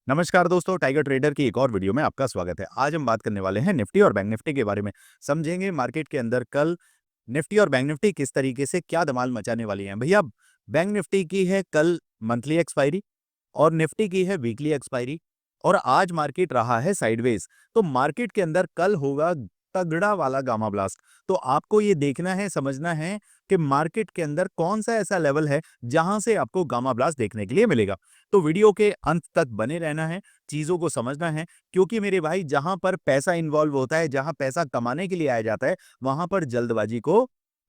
नमस्कार दोस्तों, tiger trader की एक और वीडियो में आपका स्वागत है। आज हम बात करने वाले हैं निफ्टी और बैंक निफ्टी के बारे में। समझेंगे मार्केट के अंदर कल निफ्टी और बैंक निफ्टी किस तरीके से क्या धमाल मचाने वाली हैं। भैया, बैंक निफ्टी की है कल मंथली एक्सपायरी और निफ्टी की है वीकली एक्सपायरी और आज मार्केट रहा है साइडवेज। तो मार्केट के अंदर कल होगा तगड़ा वाला गामा ब्लास्ट। तो आपको ये देखना है, समझना है कि मार्केट के अंदर कौन सा ऐसा लेवल है जहां से आपको गामा ब्लास्ट देखने के लिए मिलेगा। तो वीडियो के अंत तक बने रहना है, चीजों को समझना है, क्योंकि मेरे भाई जहां पर पैसा इन्वॉल्व होता है, जहां पैसा कमाने के लिए आया जाता है, वहां पर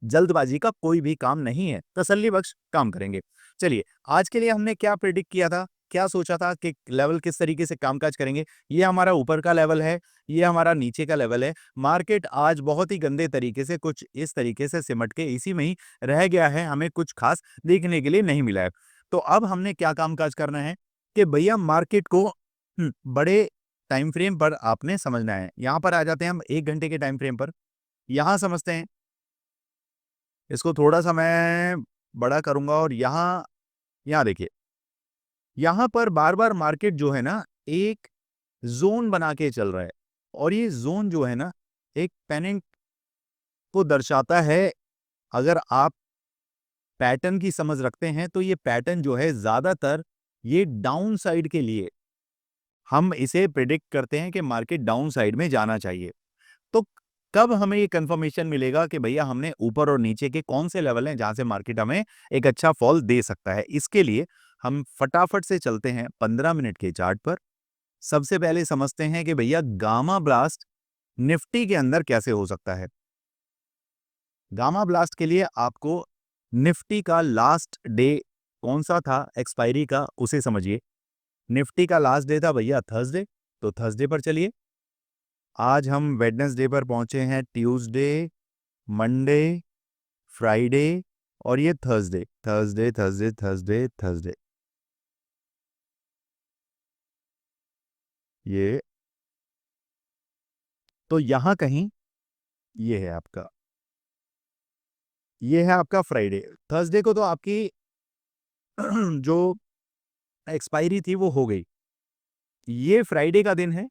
जल्दबाजी का कोई भी काम नहीं है। तसल्ली बख्श काम करेंगे। चलिए, आज के लिए हमने क्या प्रिडिक्ट किया था, क्या सोचा था कि लेवल किस तरीके से कामकाज करेंगे। ये हमारा ऊपर का लेवल है, ये हमारा नीचे का लेवल है। मार्केट आज बहुत ही गंदे तरीके से कुछ इस तरीके से सिमट के इसी में ही रह गया है, हमें कुछ खास देखने के लिए नहीं मिला है। तो अब हमने क्या कामकाज करना है कि भैया मार्केट को बड़े टाइम फ्रेम पर आपने समझना है। यहां पर आ जाते हैं हम 1 घंटे के टाइम फ्रेम पर। यहां समझते हैं, इसको थोड़ा सा मैं बड़ा करूंगा और यहां यहां देखिए, यहां पर बार बार मार्केट जो है ना, एक जोन बना के चल रहा है और ये जोन जो है ना, एक पेनिंग को दर्शाता है। अगर आप पैटर्न की समझ रखते हैं तो ये पैटर्न जो है ज्यादातर ये डाउन साइड के लिए हम इसे प्रिडिक्ट करते हैं कि मार्केट डाउन साइड में जाना चाहिए। तो कब हमें ये कंफर्मेशन मिलेगा कि भैया हमने ऊपर और नीचे के कौन से लेवल हैं जहां से मार्केट हमें एक अच्छा फॉल दे सकता है। इसके लिए हम फटाफट से चलते हैं 15 मिनट के चार्ट पर। सबसे पहले समझते हैं कि भैया गामा ब्लास्ट निफ्टी के अंदर कैसे हो सकता है। गामा ब्लास्ट के लिए आपको निफ्टी का लास्ट डे कौन सा था एक्सपायरी का, उसे समझिए। निफ्टी का लास्ट डे था भैया थर्सडे, तो थर्सडे पर चलिए। आज हम वेडनेसडे पर पहुंचे हैं, ट्यूसडे, मंडे, फ्राइडे और ये Thursday Thursday Thursday Thursday Thursday. ये तो यहां कहीं ये है आपका फ्राइडे। थर्सडे को तो आपकी जो एक्सपायरी थी वो हो गई। ये फ्राइडे का दिन है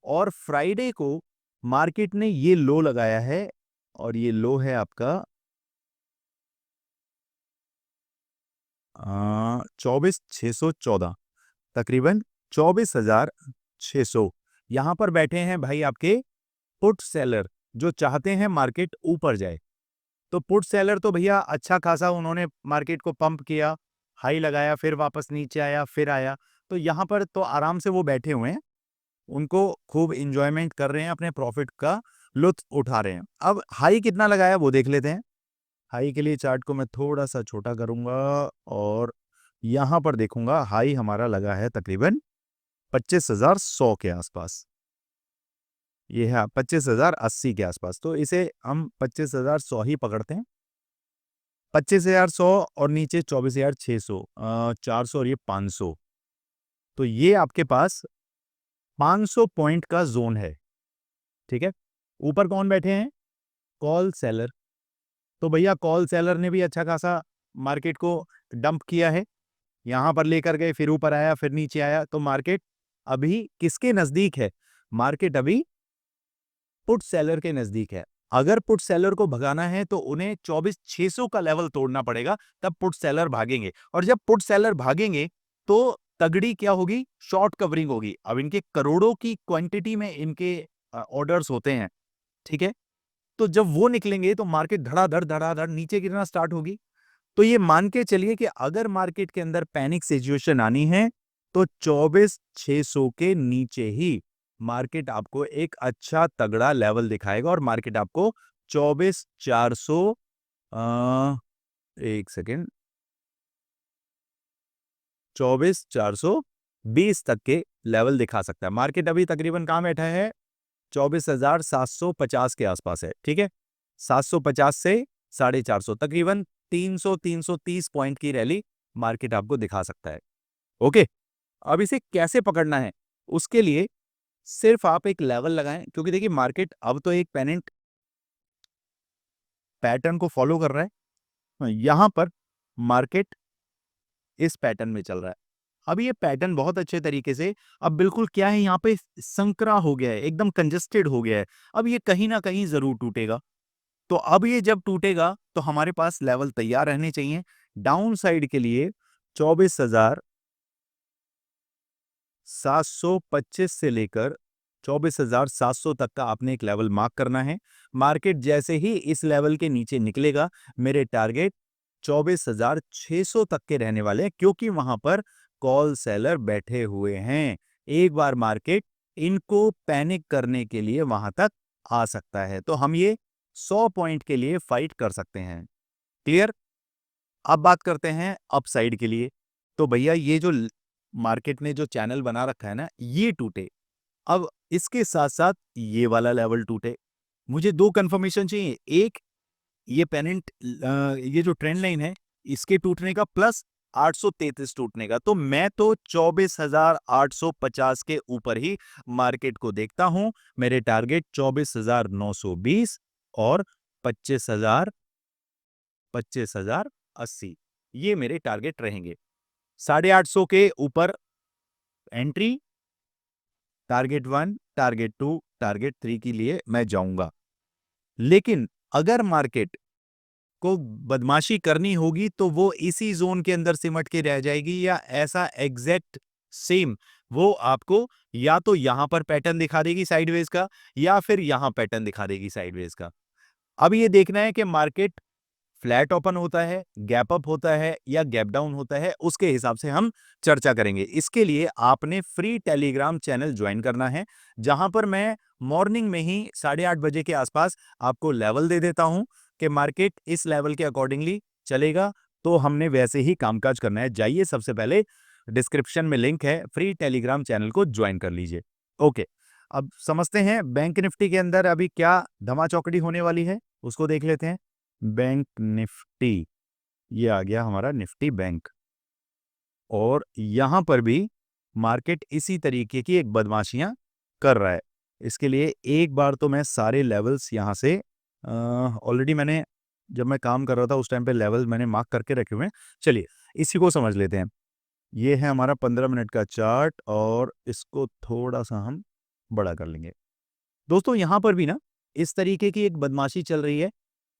और फ्राइडे को मार्केट ने ये लो लगाया है और ये लो है आपका 24,614, तकरीबन 24,600। यहां पर बैठे हैं भाई आपके पुट सेलर जो चाहते हैं मार्केट ऊपर जाए। तो पुट सेलर तो भैया अच्छा खासा उन्होंने मार्केट को पंप किया, हाई लगाया, फिर वापस नीचे आया, फिर आया। तो यहां पर तो आराम से वो बैठे हुए हैं, उनको खूब इंजॉयमेंट कर रहे हैं, अपने प्रॉफिट का लुत्फ उठा रहे हैं। अब हाई कितना लगाया वो देख लेते हैं। हाई के लिए चार्ट को मैं थोड़ा सा छोटा करूंगा और यहां पर देखूंगा हाई हमारा लगा है तकरीबन 25,100 के आसपास। ये है 25,080 के आसपास, तो इसे हम 25,100 ही पकड़ते हैं। 25,100 और नीचे 24,600, 400 और ये 500। तो ये आपके पास 500 पॉइंट का जोन है। ठीक है, ऊपर कौन बैठे हैं? Call seller. तो भैया कॉल सेलर ने भी अच्छा खासा मार्केट को डंप किया है, यहां पर लेकर गए, फिर ऊपर आया, फिर नीचे आया। तो मार्केट अभी किसके नजदीक है? मार्केट अभी पुट सेलर के नजदीक है। अगर पुट सेलर को भगाना है तो उन्हें 24,600 का लेवल तोड़ना पड़ेगा, तब पुट सेलर भागेंगे। और जब पुट सेलर भागेंगे तो तगड़ी क्या होगी? शॉर्ट कवरिंग होगी। अब इनके करोड़ों की क्वांटिटी में इनके ऑर्डर्स होते हैं, ठीक है। तो जब वो निकलेंगे तो मार्केट धड़ाधड़ नीचे गिरना स्टार्ट होगी। तो ये मान के चलिए कि अगर मार्केट के अंदर पैनिक सिचुएशन आनी है तो 24,600 के नीचे ही मार्केट आपको एक अच्छा तगड़ा लेवल दिखाएगा और मार्केट आपको 24,400, एक सेकेंड, 24,420 तक के लेवल दिखा सकता है। मार्केट अभी तकरीबन कहां बैठा है? 24,750 के आसपास है, ठीक है। 750 से 450, तकरीबन 300-330 पॉइंट की रैली मार्केट आपको दिखा सकता है। ओके, अब इसे कैसे पकड़ना है? उसके लिए सिर्फ आप एक लेवल लगाएं, क्योंकि देखिए मार्केट अब तो एक पेनेंट पैटर्न को फॉलो कर रहा है। यहां पर मार्केट इस पैटर्न में चल रहा है। अब ये पैटर्न बहुत अच्छे तरीके से अब बिल्कुल क्या है यहाँ पे संकरा हो गया है, एकदम कंजेस्टेड हो गया है। अब ये कहीं न कहीं ज़रूर टूटेगा। तो अब ये जब टूटेगा तो हमारे पास लेवल तैयार रहने चाहिए। डाउन साइड के लिए 24,725 से लेकर 24,700 तक का आपने एक लेवल मार्क करना है। मार्केट जैसे ही इस लेवल के नीचे निकलेगा, मेरे टारगेट 24,600 तक के रहने वाले हैं, क्योंकि वहां पर कॉल सेलर बैठे हुए हैं। एक बार मार्केट इनको पैनिक करने के लिए वहां तक आ सकता है, तो हम ये 100 पॉइंट के लिए फाइट कर सकते हैं। क्लियर? अब बात करते हैं अपसाइड के लिए। तो भैया ये जो मार्केट ने जो चैनल बना रखा है ना, ये टूटे। अब इसके साथ साथ ये वाला लेवल टूटे। मुझे दो कंफर्मेशन चाहिए, एक ये पेनेंट ये जो ट्रेंड लाइन है इसके टूटने का, प्लस 833 टूटने का। तो मैं तो 24,850 के ऊपर ही मार्केट को देखता हूं। मेरे टारगेट 24,920 और 25,080 ये मेरे टारगेट रहेंगे। 850 के ऊपर एंट्री, टारगेट 1, टारगेट 2, टारगेट 3 के लिए मैं जाऊंगा। लेकिन अगर मार्केट को बदमाशी करनी होगी तो वो इसी जोन के अंदर सिमट के रह जाएगी, या ऐसा एग्जैक्ट सेम वो आपको या तो यहां पर पैटर्न दिखा देगी साइडवेज का, या फिर यहां पैटर्न दिखा देगी साइडवेज का। अब ये देखना है कि मार्केट फ्लैट ओपन होता है, गैप अप होता है या गैप डाउन होता है, उसके हिसाब से हम चर्चा करेंगे। इसके लिए आपने फ्री टेलीग्राम चैनल ज्वाइन करना है, जहां पर मैं मॉर्निंग में ही 8:30 बजे के आसपास आपको लेवल दे देता हूं कि मार्केट इस लेवल के अकॉर्डिंगली चलेगा, तो हमने वैसे ही कामकाज करना है। जाइए, सबसे पहले डिस्क्रिप्शन में लिंक है, फ्री टेलीग्राम चैनल को ज्वाइन कर लीजिए। ओके, अब समझते हैं बैंक निफ्टी के अंदर अभी क्या धमाचौकड़ी होने वाली है, उसको देख लेते हैं। बैंक निफ्टी, ये आ गया हमारा निफ्टी बैंक, और यहां पर भी मार्केट इसी तरीके की एक बदमाशियां कर रहा है। इसके लिए एक बार तो मैं सारे लेवल्स यहां से ऑलरेडी मैंने, जब मैं काम कर रहा था उस टाइम पे लेवल मैंने मार्क करके रखे हुए हैं। चलिए इसी को समझ लेते हैं। ये है हमारा 15 मिनट का चार्ट, और इसको थोड़ा सा हम बड़ा कर लेंगे। दोस्तों यहां पर भी ना इस तरीके की एक बदमाशी चल रही है।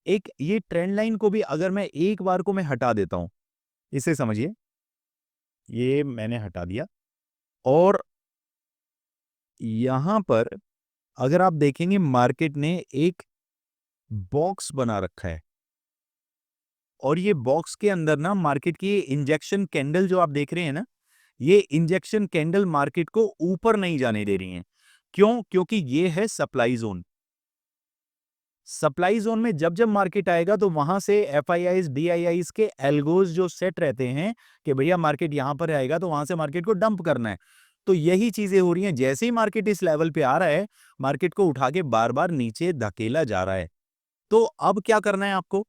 एक ये ट्रेंड लाइन को भी अगर मैं एक बार को मैं हटा देता हूं, इसे समझिए, ये मैंने हटा दिया, और यहां पर अगर आप देखेंगे मार्केट ने एक बॉक्स बना रखा है, और ये बॉक्स के अंदर ना मार्केट की इंजेक्शन कैंडल जो आप देख रहे हैं ना, ये इंजेक्शन कैंडल मार्केट को ऊपर नहीं जाने दे रही हैं। क्यों? क्योंकि ये है सप्लाई जोन। सप्लाई जोन में जब जब मार्केट आएगा तो वहां से एफआईआईज डीआईआईज के एल्गोज जो सेट रहते हैं कि भैया मार्केट यहां पर आएगा तो वहां से मार्केट को डंप करना है। तो यही चीजें हो रही हैं। जैसे ही मार्केट इस लेवल पे आ रहा है, मार्केट को उठा के बार बार नीचे धकेला जा रहा है। तो अब क्या करना है आपको?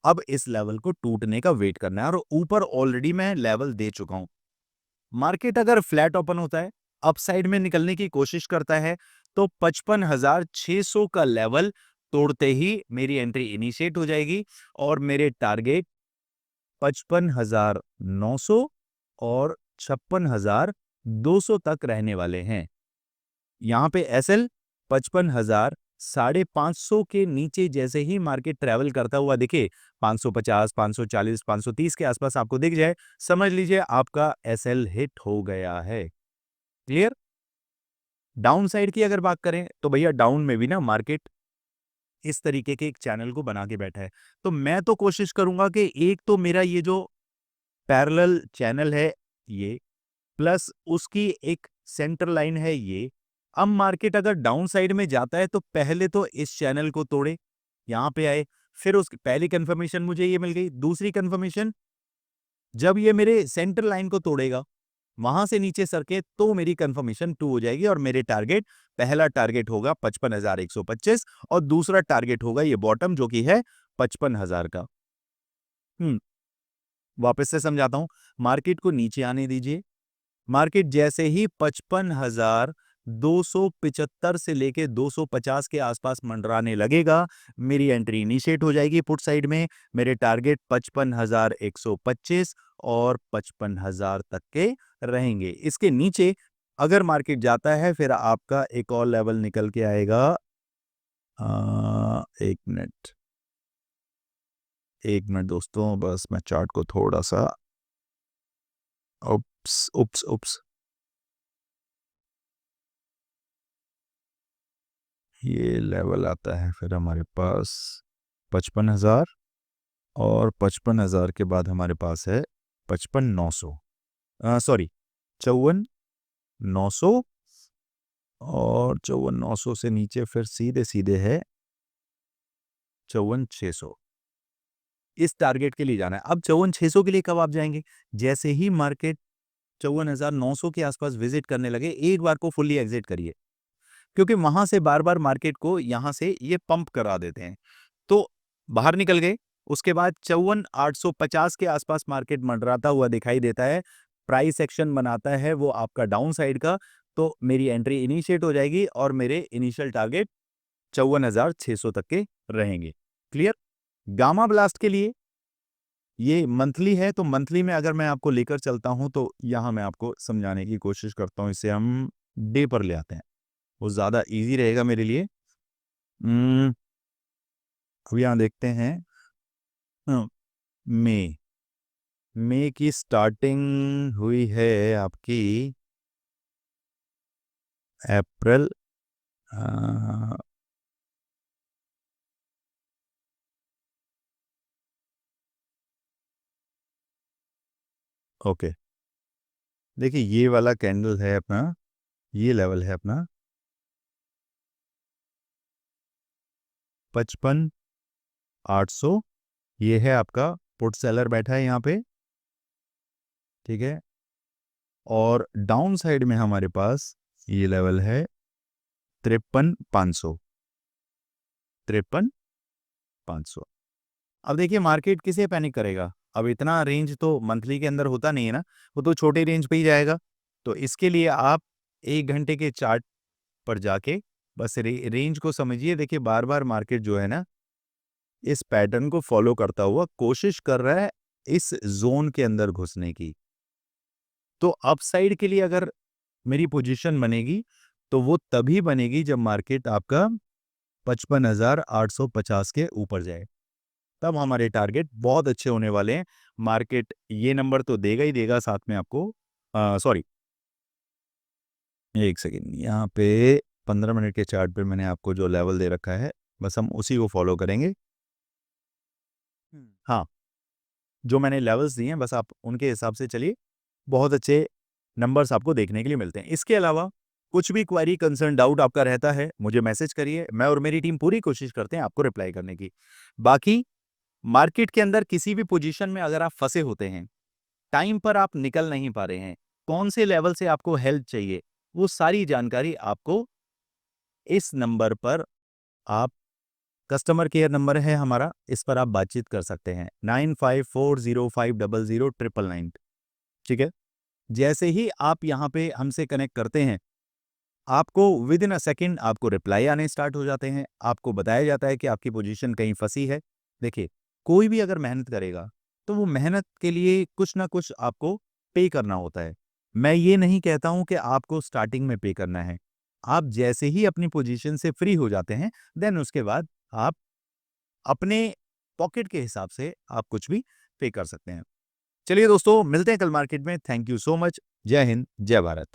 अब इस लेवल को टूटने का वेट करना है, और ऊपर ऑलरेडी मैं लेवल दे चुका हूं। मार्केट अगर फ्लैट ओपन होता है, अपसाइड में निकलने की कोशिश करता है, तो 55,600 का लेवल तोड़ते ही मेरी एंट्री इनिशिएट हो जाएगी, और मेरे टारगेट 55,900 और 56,200 तक रहने वाले हैं। यहां पे एसएल 55,000 550 के नीचे जैसे ही मार्केट ट्रेवल करता हुआ दिखे, 550, 540, 530 के आसपास आपको दिख जाए, समझ लीजिए आपका एसएल हिट हो गया है। क्लियर? डाउन साइड की अगर बात करें तो भैया डाउन में भी ना मार्केट इस तरीके के एक चैनल को बना के बैठा है। तो मैं तो कोशिश करूंगा कि एक तो मेरा ये जो पैरेलल चैनल है ये, प्लस उसकी एक सेंटर लाइन है ये। अब मार्केट अगर डाउन साइड में जाता है तो पहले तो इस चैनल को तोड़े, यहां पे आए, फिर उसकी पहली कंफर्मेशन मुझे ये मिल गई। दूसरी कंफर्मेशन, जब ये मेरे सेंटर लाइन को तोड़ेगा, वहां से नीचे सरके, तो मेरी कंफर्मेशन 2 हो जाएगी, और मेरे टारगेट, पहला टारगेट होगा 55,125, और दूसरा टारगेट होगा ये बॉटम जो कि है 55,000 का। वापस से समझाता हूं, मार्केट को नीचे आने दीजिए। मार्केट जैसे ही 275 से लेके 250 के आसपास मंडराने लगेगा, मेरी एंट्री इनिशिएट हो जाएगी पुट साइड में। मेरे टारगेट 55,125 और 55,000 तक के रहेंगे। इसके नीचे अगर मार्केट जाता है फिर आपका एक और लेवल निकल के आएगा। एक मिनट, एक मिनट दोस्तों, बस मैं चार्ट को थोड़ा सा, उप्स उप्स उप्स, ये लेवल आता है फिर हमारे पास 55,000, और 55,000 के बाद हमारे पास है 55,900, सॉरी 54,900, और 54,900 से नीचे फिर सीधे सीधे है 54,600। इस टारगेट के लिए जाना है। अब 54,600 के लिए कब आप जाएंगे? जैसे ही मार्केट 54,900 के आसपास विजिट करने लगे, एक बार को फुल्ली एग्जिट करिए, क्योंकि वहां से बार बार मार्केट को यहां से ये पंप करा देते हैं। तो बाहर निकल गए, उसके बाद 54,850 के आसपास मार्केट मंडराता हुआ दिखाई देता है, प्राइस एक्शन बनाता है वो आपका डाउन साइड का, तो मेरी एंट्री इनिशिएट हो जाएगी और मेरे इनिशियल टारगेट 54,600 तक के रहेंगे। क्लियर? गामा ब्लास्ट के लिए ये मंथली है, तो मंथली में अगर मैं आपको लेकर चलता हूं तो यहां मैं आपको समझाने की कोशिश करता हूं। इसे हम डे पर ले आते हैं, वो ज्यादा इजी रहेगा मेरे लिए। अब यहां देखते हैं, मई मई की स्टार्टिंग हुई है आपकी अप्रैल, ओके, देखिए ये वाला कैंडल है अपना, ये लेवल है अपना 55,800, ये है आपका पुट सेलर बैठा है यहाँ पे, ठीक है। और डाउन साइड में हमारे पास ये लेवल है 53,500, 53,500। अब देखिए मार्केट किसे पैनिक करेगा? अब इतना रेंज तो मंथली के अंदर होता नहीं है ना, वो तो छोटे रेंज पे ही जाएगा। तो इसके लिए आप 1 घंटे के चार्ट पर जाके बस रेंज को समझिए। देखिए बार बार मार्केट जो है ना, इस पैटर्न को फॉलो करता हुआ कोशिश कर रहा है इस जोन के अंदर घुसने की। तो अपसाइड के लिए अगर मेरी पोजीशन बनेगी तो वो तभी बनेगी जब मार्केट आपका 55,850 के ऊपर जाए, तब हमारे टारगेट बहुत अच्छे होने वाले हैं। मार्केट ये नंबर तो देगा ही देगा, साथ में आपको सॉरी, एक सेकेंड, यहाँ पे 15 मिनट के चार्ट पे मैंने आपको जो लेवल दे रखा है, बस हम उसी को फॉलो करेंगे। हाँ, जो मैंने लेवल्स दिए हैं बस आप उनके हिसाब से चलिए, बहुत अच्छे नंबर्स आपको देखने के लिए मिलते हैं। इसके अलावा कुछ भी क्वेरी, कंसर्न, डाउट आपका रहता है, मुझे मैसेज करिए, मैं और मेरी टीम पूरी कोशिश करते हैं आपको रिप्लाई करने की। बाकी मार्केट के अंदर किसी भी पोजीशन में अगर आप फंसे होते हैं, टाइम पर आप निकल नहीं पा रहे हैं, कौन से लेवल से आपको हेल्प चाहिए, वो सारी जानकारी आपको इस नंबर पर, आप, कस्टमर केयर नंबर है हमारा, इस पर आप बातचीत कर सकते हैं, 9540500999, ठीक है। जैसे ही आप यहाँ पे हमसे कनेक्ट करते हैं, आपको विद इन अ सेकेंड आपको रिप्लाई आने स्टार्ट हो जाते हैं, आपको बताया जाता है कि आपकी पोजीशन कहीं फंसी है। देखिए कोई भी अगर मेहनत करेगा तो वो मेहनत के लिए कुछ ना कुछ आपको पे करना होता है। मैं ये नहीं कहता हूं कि आपको स्टार्टिंग में पे करना है, आप जैसे ही अपनी पोजीशन से फ्री हो जाते हैं देन उसके बाद आप अपने पॉकेट के हिसाब से आप कुछ भी पे कर सकते हैं। चलिए दोस्तों, मिलते हैं कल मार्केट में। Thank you so much. जय हिंद, जय भारत।